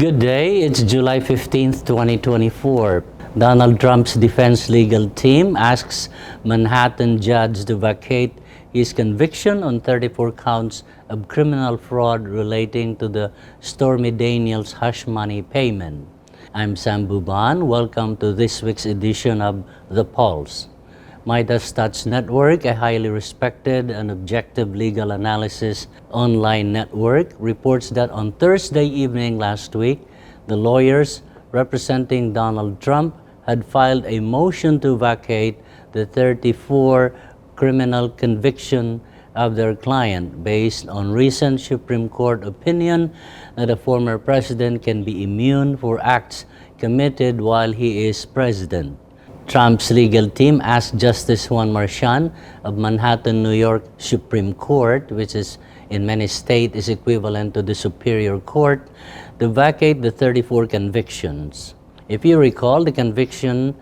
Good day, it's July 15th, 2024. Donald Trump's defense legal team asks Manhattan judge to vacate his conviction on 34 counts of criminal fraud relating to the Stormy Daniels hush money payment. I'm Sam Buban. Welcome to this week's edition of The Pulse. Midas Touch Network, a highly respected and objective legal analysis online network, reports that on Thursday evening last week, the lawyers representing Donald Trump had filed a motion to vacate the 34 criminal conviction of their client based on recent Supreme Court opinion that a former president can be immune for acts committed while he is president. Trump's legal team asked Justice Juan Marcian of Manhattan, New York Supreme Court, which is in many states is equivalent to the Superior Court, to vacate the 34 convictions. If you recall, the conviction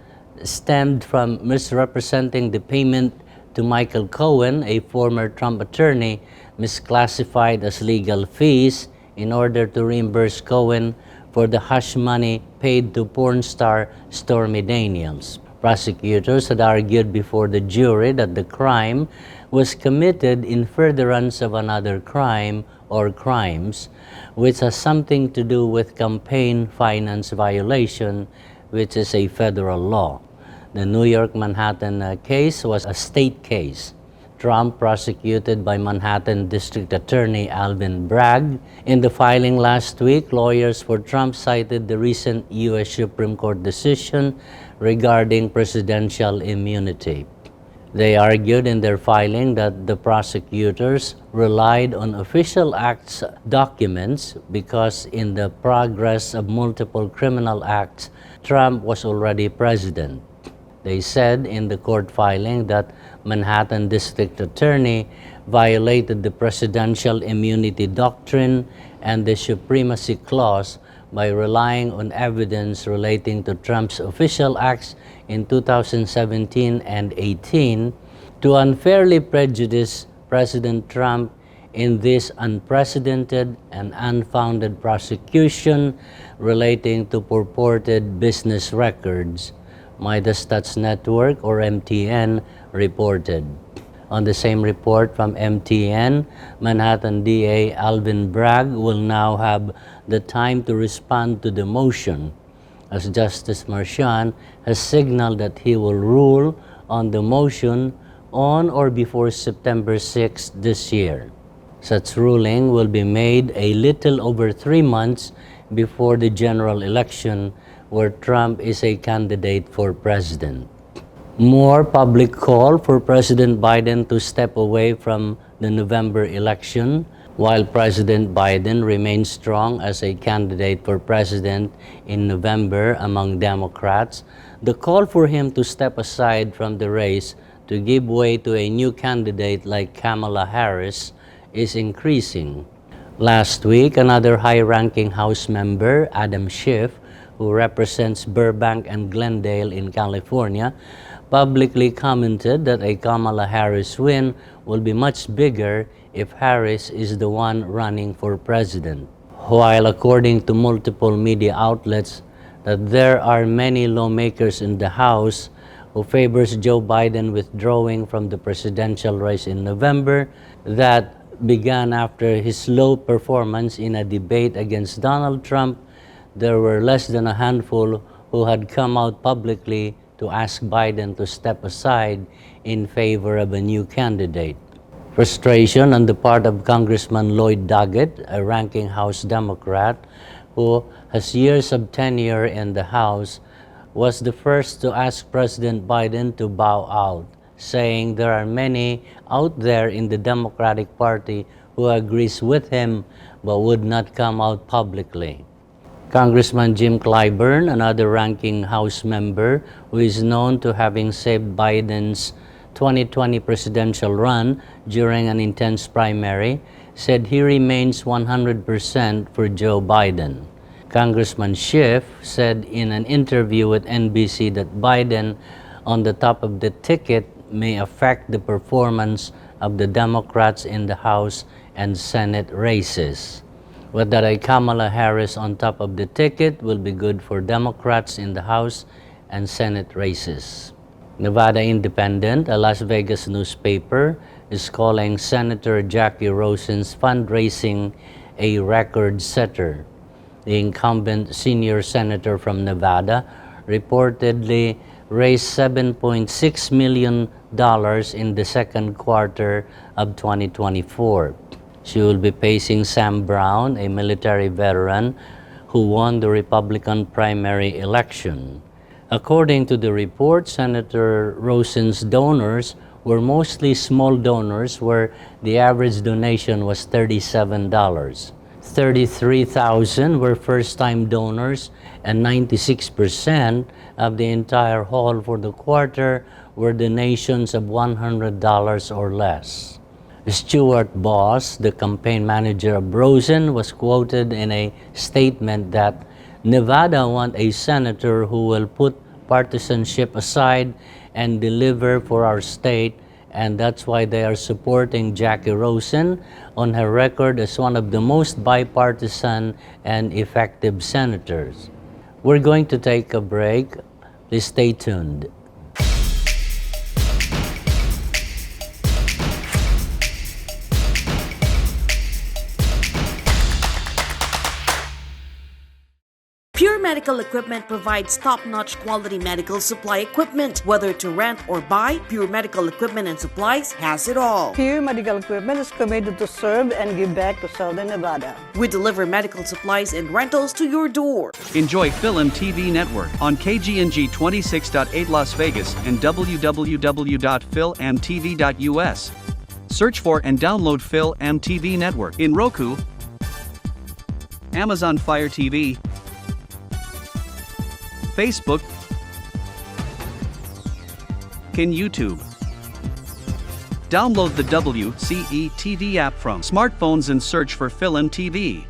stemmed from misrepresenting the payment to Michael Cohen, a former Trump attorney, misclassified as legal fees in order to reimburse Cohen for the hush money paid to porn star Stormy Daniels. Prosecutors had argued before the jury that the crime was committed in furtherance of another crime or crimes, which has something to do with campaign finance violation, which is a federal law. The New York Manhattan case was a state case. Trump prosecuted by Manhattan District Attorney Alvin Bragg. In the filing last week, lawyers for Trump cited the recent U.S. Supreme Court decision regarding presidential immunity. They argued in their filing that the prosecutors relied on official acts documents because in the progress of multiple criminal acts, Trump was already president. They said in the court filing that Manhattan District Attorney violated the presidential immunity doctrine and the supremacy clause by relying on evidence relating to Trump's official acts in 2017 and 18 to unfairly prejudice President Trump in this unprecedented and unfounded prosecution relating to purported business records, Midas Touch Network or MTN reported. On the same report from MTN, Manhattan DA Alvin Bragg will now have the time to respond to the motion, as Justice Marcian has signaled that he will rule on the motion on or before September 6 this year. Such ruling will be made a little over 3 months before the general election, where Trump is a candidate for president. More public call for President Biden to step away from the November election. While President Biden remains strong as a candidate for president in November among Democrats, the call for him to step aside from the race to give way to a new candidate like Kamala Harris is increasing. Last week, another high-ranking House member, Adam Schiff, who represents Burbank and Glendale in California, publicly commented that a Kamala Harris win will be much bigger if Harris is the one running for president. While according to multiple media outlets that there are many lawmakers in the House who favors Joe Biden withdrawing from the presidential race in November, that began after his low performance in a debate against Donald Trump, there were less than a handful who had come out publicly to ask Biden to step aside in favor of a new candidate. Frustration on the part of Congressman Lloyd Doggett, a ranking House Democrat who has years of tenure in the House, was the first to ask President Biden to bow out, saying there are many out there in the Democratic Party who agrees with him but would not come out publicly. Congressman Jim Clyburn, another ranking House member who is known to having saved Biden's 2020 presidential run during an intense primary, said he remains 100% for Joe Biden. Congressman Schiff said in an interview with NBC that Biden on the top of the ticket may affect the performance of the Democrats in the House and Senate races. With that, a Kamala Harris on top of the ticket will be good for Democrats in the House and Senate races. Nevada Independent, a Las Vegas newspaper, is calling Senator Jacky Rosen's fundraising a record setter. The incumbent senior senator from Nevada reportedly raised $7.6 million in the second quarter of 2024. She will be facing Sam Buban, a military veteran who won the Republican primary election. According to the report, Senator Rosen's donors were mostly small donors where the average donation was $37. 33,000 were first-time donors and 96% of the entire haul for the quarter were donations of $100 or less. Stuart Boss, the campaign manager of Rosen, was quoted in a statement that Nevada wants a senator who will put partisanship aside and deliver for our state, and that's why they are supporting Jacky Rosen on her record as one of the most bipartisan and effective senators. We're going to take a break. Please stay tuned. Pure Medical Equipment provides top-notch quality medical supply equipment. Whether to rent or buy, Pure Medical Equipment and Supplies has it all. Pure Medical Equipment is committed to serve and give back to Southern Nevada. We deliver medical supplies and rentals to your door. Enjoy FilAmTV Network on KGNG 26.8 Las Vegas and www.filamtv.us. Search for and download FilAmTV Network in Roku, Amazon Fire TV, Facebook, and YouTube. Download the WCE TV app from smartphones and search for FilAmTV.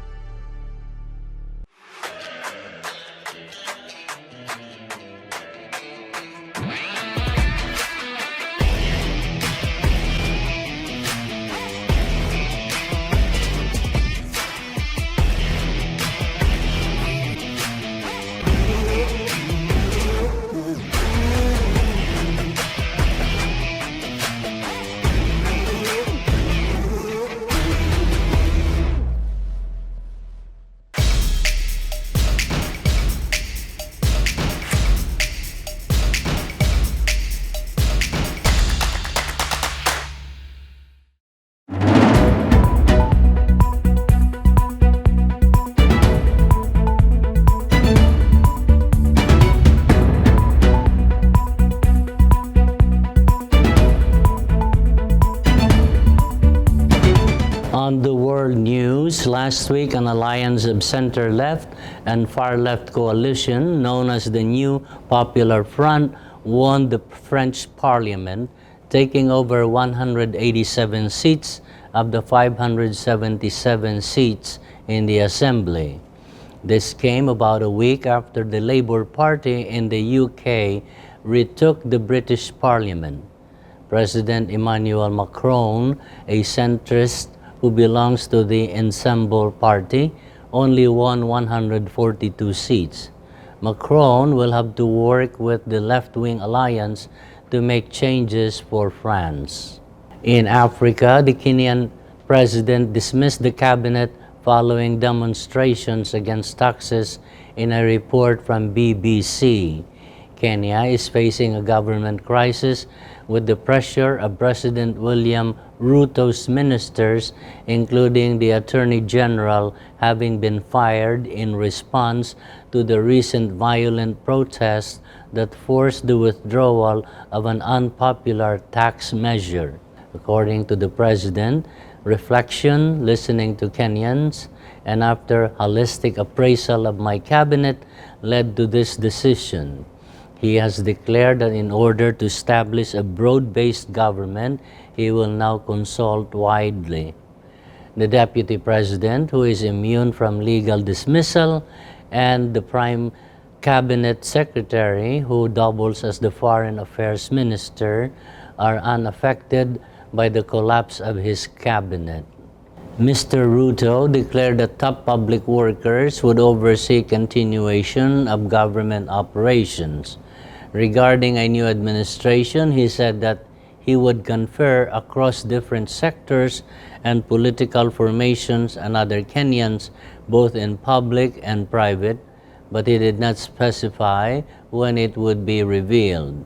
On the world news, last week an alliance of center-left and far-left coalition known as the New Popular Front won the French Parliament, taking over 187 seats of the 577 seats in the Assembly. This came about a week after the Labour Party in the UK retook the British Parliament. President Emmanuel Macron, a centrist who belongs to the Ensemble Party, only won 142 seats. Macron will have to work with the left-wing alliance to make changes for France. In Africa, the Kenyan president dismissed the cabinet following demonstrations against taxes in a report from BBC. Kenya is facing a government crisis with the pressure of President William Ruto's ministers, including the Attorney General, having been fired in response to the recent violent protests that forced the withdrawal of an unpopular tax measure. According to the president, reflection, listening to Kenyans, and after holistic appraisal of my cabinet led to this decision. He has declared that in order to establish a broad-based government, he will now consult widely. The Deputy President, who is immune from legal dismissal, and the Prime Cabinet Secretary, who doubles as the Foreign Affairs Minister, are unaffected by the collapse of his cabinet. Mr. Ruto declared that top public workers would oversee continuation of government operations. Regarding a new administration, he said that he would confer across different sectors and political formations and other Kenyans, both in public and private, but he did not specify when it would be revealed.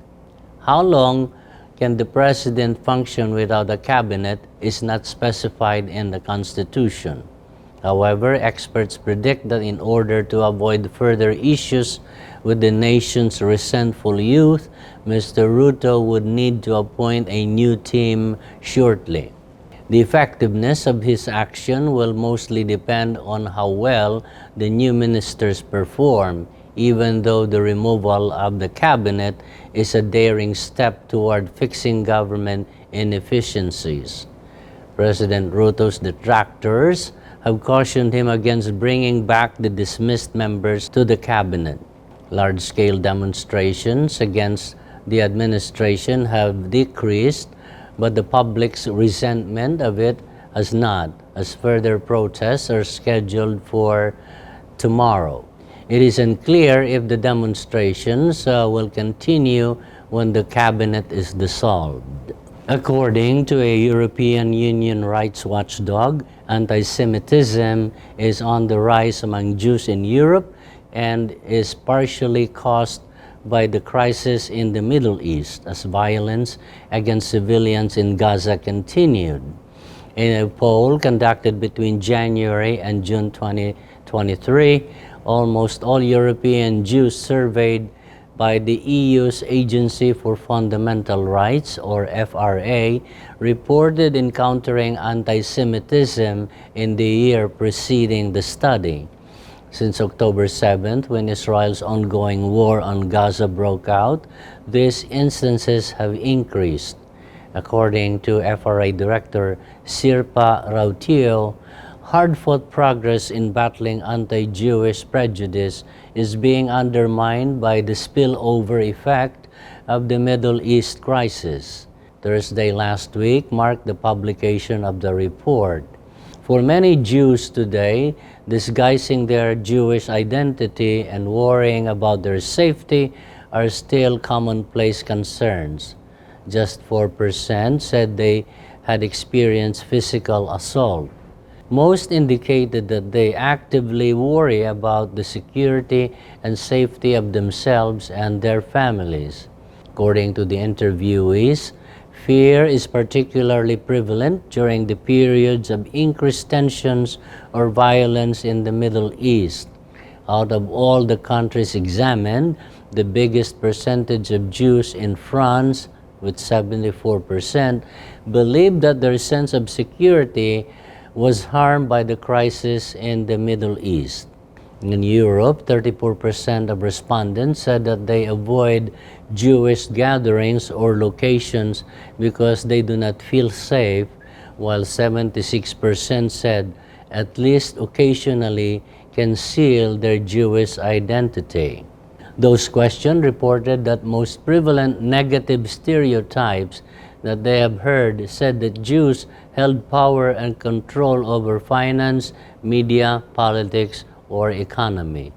How long can the president function without a cabinet is not specified in the Constitution. However, experts predict that in order to avoid further issues with the nation's resentful youth, Mr. Ruto would need to appoint a new team shortly. The effectiveness of his action will mostly depend on how well the new ministers perform, even though the removal of the cabinet is a daring step toward fixing government inefficiencies. President Ruto's detractors have cautioned him against bringing back the dismissed members to the cabinet. Large-scale demonstrations against the administration have decreased, but the public's resentment of it has not, as further protests are scheduled for tomorrow. It is unclear if the demonstrations will continue when the cabinet is dissolved. According to a European Union rights watchdog, anti-Semitism is on the rise among Jews in Europe and is partially caused by the crisis in the Middle East as violence against civilians in Gaza continued. In a poll conducted between January and June 2023, almost all European Jews surveyed by the EU's Agency for Fundamental Rights, or FRA, reported encountering anti-Semitism in the year preceding the study. Since October 7th, when Israel's ongoing war on Gaza broke out, these instances have increased. According to FRA Director Sirpa Rautio, hard-fought progress in battling anti-Jewish prejudice is being undermined by the spillover effect of the Middle East crisis. Thursday last week marked the publication of the report. For many Jews today, disguising their Jewish identity and worrying about their safety are still commonplace concerns. Just 4% said they had experienced physical assault. Most indicated that they actively worry about the security and safety of themselves and their families. According to the interviewees, fear is particularly prevalent during the periods of increased tensions or violence in the Middle East. Out of all the countries examined, the biggest percentage of Jews in France, with 74%, believe that their sense of security was harmed by the crisis in the Middle East. In Europe, 34% of respondents said that they avoid Jewish gatherings or locations because they do not feel safe, while 76% said at least occasionally conceal their Jewish identity. Those questioned reported that most prevalent negative stereotypes that they have heard said that Jews held power and control over finance, media, politics, or economy.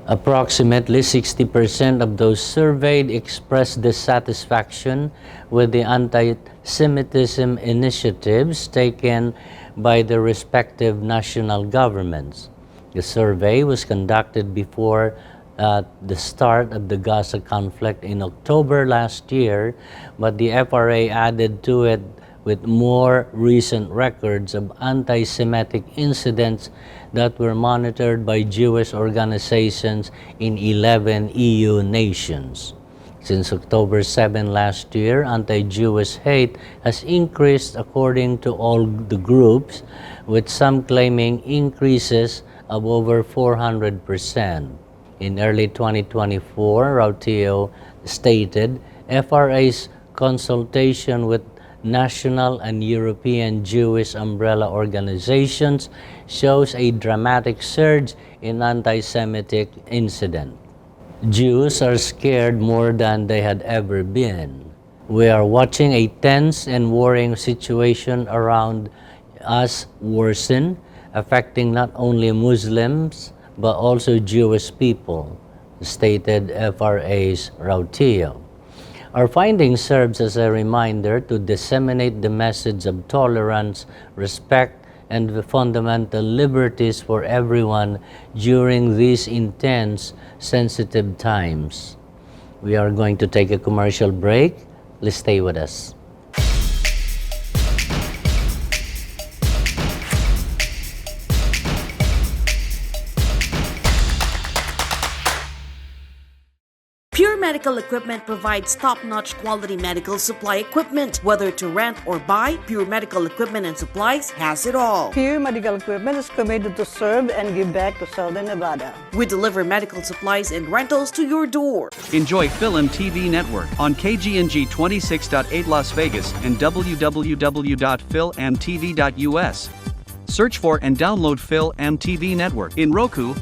Approximately 60% of those surveyed expressed dissatisfaction with the anti-Semitism initiatives taken by the respective national governments. The survey was conducted before the start of the Gaza conflict in October last year, but the FRA added to it with more recent records of anti-Semitic incidents that were monitored by Jewish organizations in 11 EU nations. Since October 7 last year, anti-Jewish hate has increased according to all the groups, with some claiming increases of over 400%. In early 2024, Rautio stated, FRA's consultation with national and European Jewish umbrella organizations shows a dramatic surge in anti-Semitic incidents. Jews are scared more than they had ever been. We are watching a tense and worrying situation around us worsen, affecting not only Muslims but also Jewish people, stated FRA's Rautillo. Our finding serves as a reminder to disseminate the message of tolerance, respect, and the fundamental liberties for everyone during these intense, sensitive times. We are going to take a commercial break. Please stay with us. Pure Medical Equipment provides top-notch quality medical supply equipment. Whether to rent or buy, Pure Medical Equipment and Supplies has it all. Pure Medical Equipment is committed to serve and give back to Southern Nevada. We deliver medical supplies and rentals to your door. Enjoy FilAmTV Network on KGNG 26.8 Las Vegas and www.filamtv.us. Search for and download FilAmTV Network in Roku,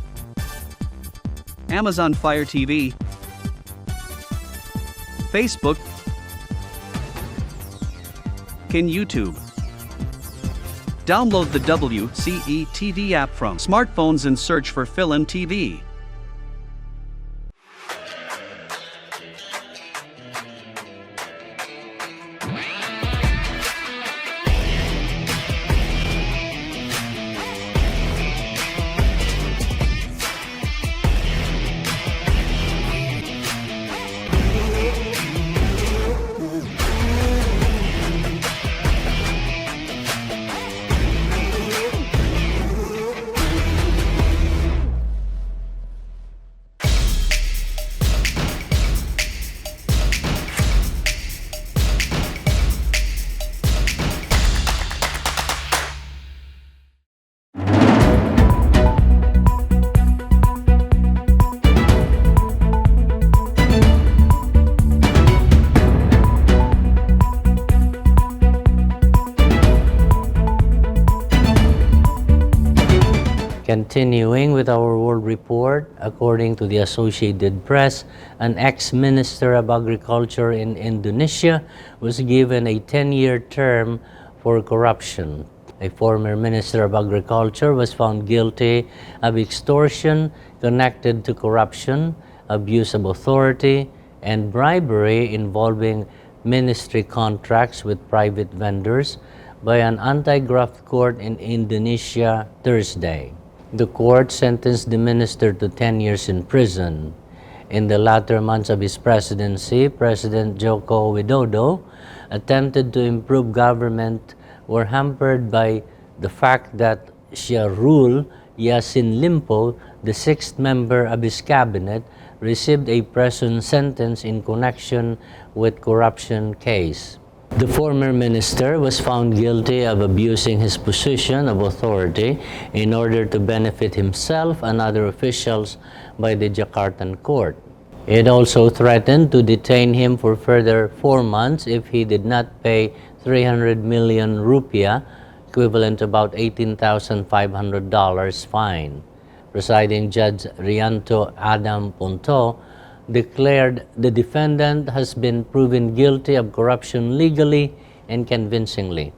Amazon Fire TV, Facebook, and YouTube. Download the WCE-TV app from smartphones and search for FilAmTV. Continuing with our world report, according to the Associated Press, an ex-minister of agriculture in Indonesia was given a 10-year term for corruption. A former minister of agriculture was found guilty of extortion connected to corruption, abuse of authority, and bribery involving ministry contracts with private vendors by an anti-graft court in Indonesia Thursday. The court sentenced the minister to 10 years in prison. In the latter months of his presidency, President Joko Widodo attempted to improve government were hampered by the fact that Syahrul Yassin Limpo, the sixth member of his cabinet, received a prison sentence in connection with corruption case. The former minister was found guilty of abusing his position of authority in order to benefit himself and other officials by the Jakartan court. It also threatened to detain him for further 4 months if he did not pay 300 million rupiah, equivalent to about $18,500 fine. Presiding Judge Rianto Adam Ponto declared the defendant has been proven guilty of corruption legally and convincingly.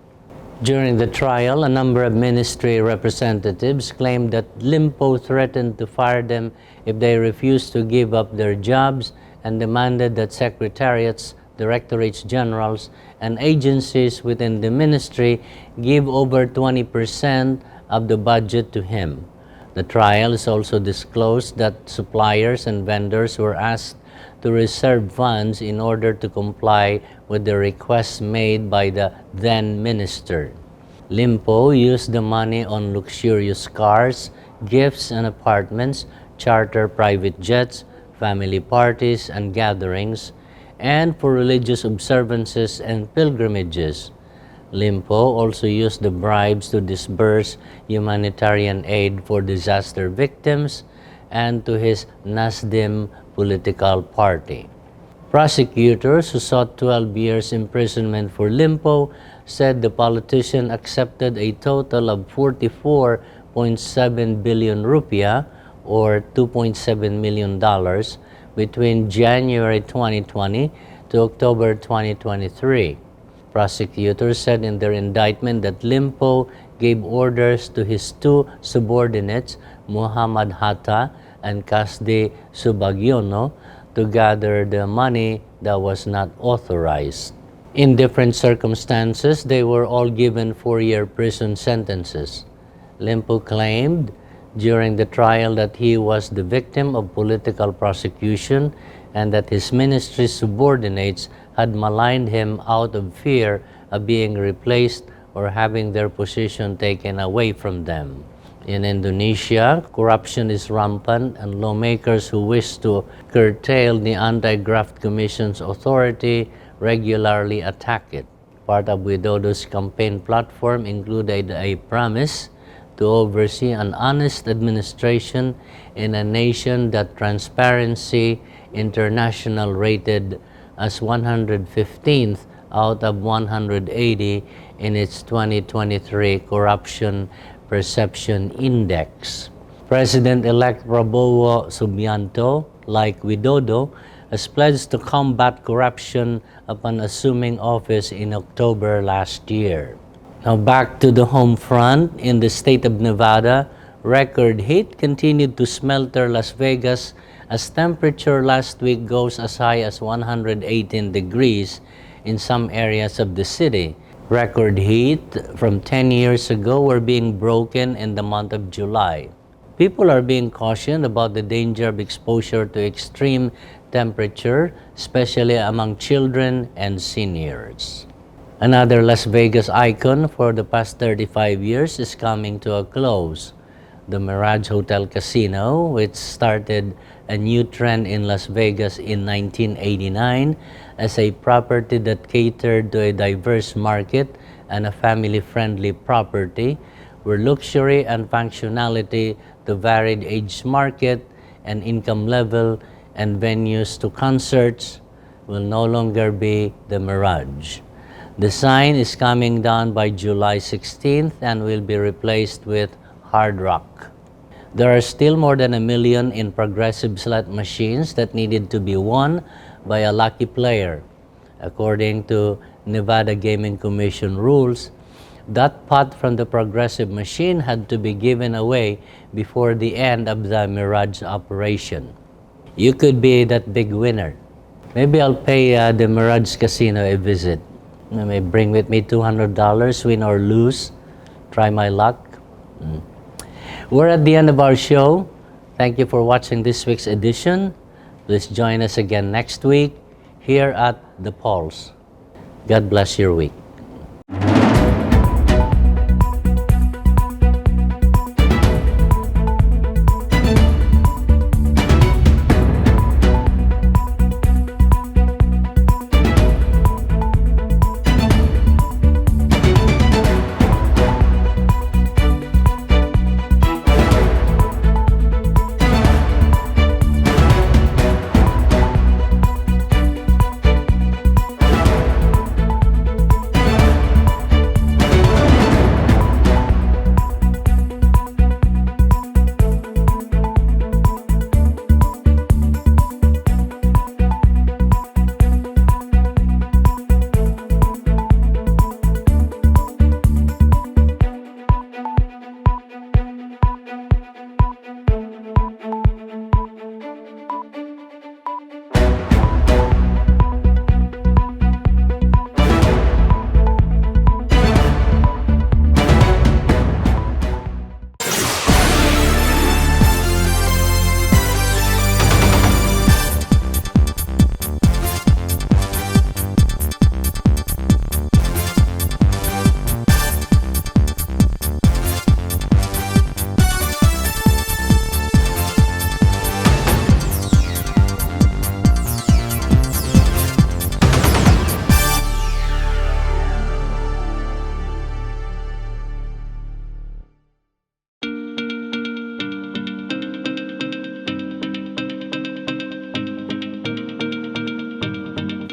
During the trial, a number of ministry representatives claimed that Limpo threatened to fire them if they refused to give up their jobs and demanded that secretariats, directorates generals, and agencies within the ministry give over 20% of the budget to him. The trial is also disclosed that suppliers and vendors were asked to reserve funds in order to comply with the requests made by the then minister. Limpo used the money on luxurious cars, gifts and apartments, charter private jets, family parties and gatherings, and for religious observances and pilgrimages. Limpo also used the bribes to disburse humanitarian aid for disaster victims and to his Nasdim political party. Prosecutors who sought 12 years imprisonment for Limpo said the politician accepted a total of 44.7 billion rupiah or $2.7 million between January 2020 to October 2023. Prosecutors said in their indictment that Limpo gave orders to his two subordinates, Muhammad Hatta and Kasdi Subagiono, to gather the money that was not authorized. In different circumstances, they were all given 4-year prison sentences. Limpo claimed during the trial that he was the victim of political prosecution and that his ministry's subordinates had maligned him out of fear of being replaced or having their position taken away from them. In Indonesia, corruption is rampant and lawmakers who wish to curtail the Anti-Graft Commission's authority regularly attack it. Part of Widodo's campaign platform included a promise to oversee an honest administration in a nation that Transparency International rated as 115th out of 180 in its 2023 Corruption Perception Index. President-elect Prabowo Subianto, like Widodo, has pledged to combat corruption upon assuming office in October last year. Now back to the home front. In the state of Nevada, record heat continued to smother Las Vegas as temperature last week goes as high as 118 degrees in some areas of the city. Record heat from 10 years ago were being broken in the month of July. People are being cautioned about the danger of exposure to extreme temperature, especially among children and seniors. Another Las Vegas icon for the past 35 years is coming to a close. The Mirage Hotel Casino, which started a new trend in Las Vegas in 1989 as a property that catered to a diverse market and a family-friendly property, where luxury and functionality to varied age market and income level and venues to concerts will no longer be the Mirage. The sign is coming down by July 16th and will be replaced with Hard Rock. There are still more than 1 million in progressive slot machines that needed to be won by a lucky player. According to Nevada Gaming Commission rules, that pot from the progressive machine had to be given away before the end of the Mirage operation. You could be that big winner. Maybe I'll pay the Mirage Casino a visit. I may bring with me $200, win or lose, try my luck. We're at the end of our show. Thank you for watching this week's edition. Please join us again next week here at The Pulse. God bless your week.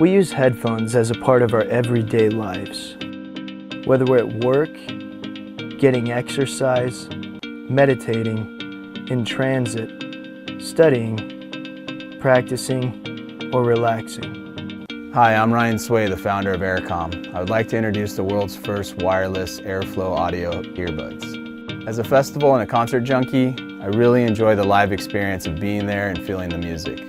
We use headphones as a part of our everyday lives. Whether we're at work, getting exercise, meditating, in transit, studying, practicing, or relaxing. Hi, I'm Ryan Sway, the founder of Aircom. I would like to introduce the world's first wireless airflow audio earbuds. As a festival and a concert junkie, I really enjoy the live experience of being there and feeling the music.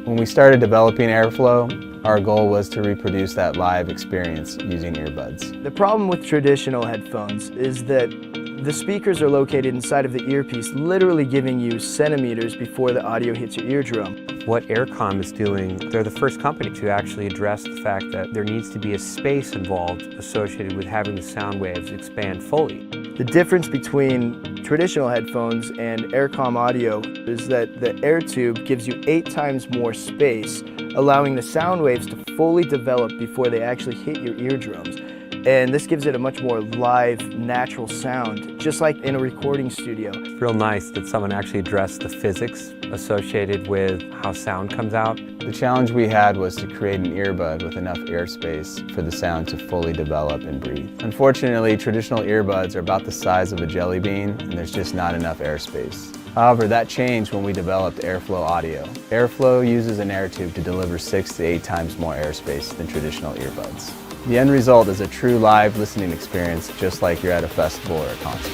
When we started developing Airflow, our goal was to reproduce that live experience using earbuds. The problem with traditional headphones is that the speakers are located inside of the earpiece, literally giving you centimeters before the audio hits your eardrum. What Aircom is doing, they're the first company to actually address the fact that there needs to be a space involved associated with having the sound waves expand fully. The difference between traditional headphones and Aircom audio is that the air tube gives you 8 times more space, allowing the sound waves to fully develop before they actually hit your eardrums. And this gives it a much more live, natural sound, just like in a recording studio. It's real nice that someone actually addressed the physics associated with how sound comes out. The challenge we had was to create an earbud with enough airspace for the sound to fully develop and breathe. Unfortunately, traditional earbuds are about the size of a jelly bean, and there's just not enough airspace. However, that changed when we developed Airflow Audio. Airflow uses an air tube to deliver 6 to 8 times more airspace than traditional earbuds. The end result is a true live listening experience, just like you're at a festival or a concert.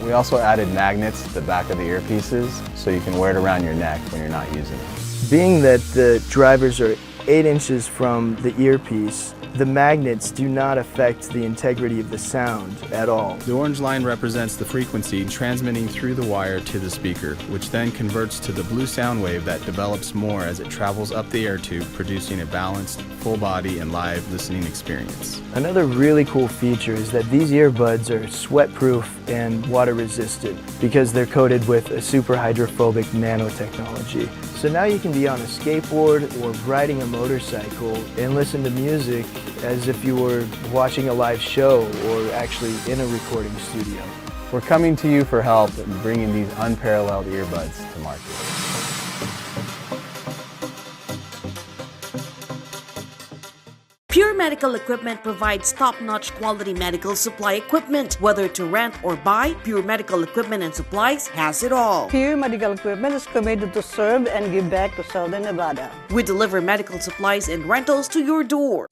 We also added magnets to the back of the earpieces so you can wear it around your neck when you're not using it. Being that the drivers are 8 inches from the earpiece, the magnets do not affect the integrity of the sound at all. The orange line represents the frequency transmitting through the wire to the speaker, which then converts to the blue sound wave that develops more as it travels up the air tube, producing a balanced, full body and live listening experience. Another really cool feature is that these earbuds are sweat-proof and water-resistant because they're coated with a super hydrophobic nanotechnology. So now you can be on a skateboard or riding a motorcycle and listen to music as if you were watching a live show or actually in a recording studio. We're coming to you for help in bringing these unparalleled earbuds to market. Pure Medical Equipment provides top-notch quality medical supply equipment. Whether to rent or buy, Pure Medical Equipment and Supplies has it all. Pure Medical Equipment is committed to serve and give back to Southern Nevada. We deliver medical supplies and rentals to your door.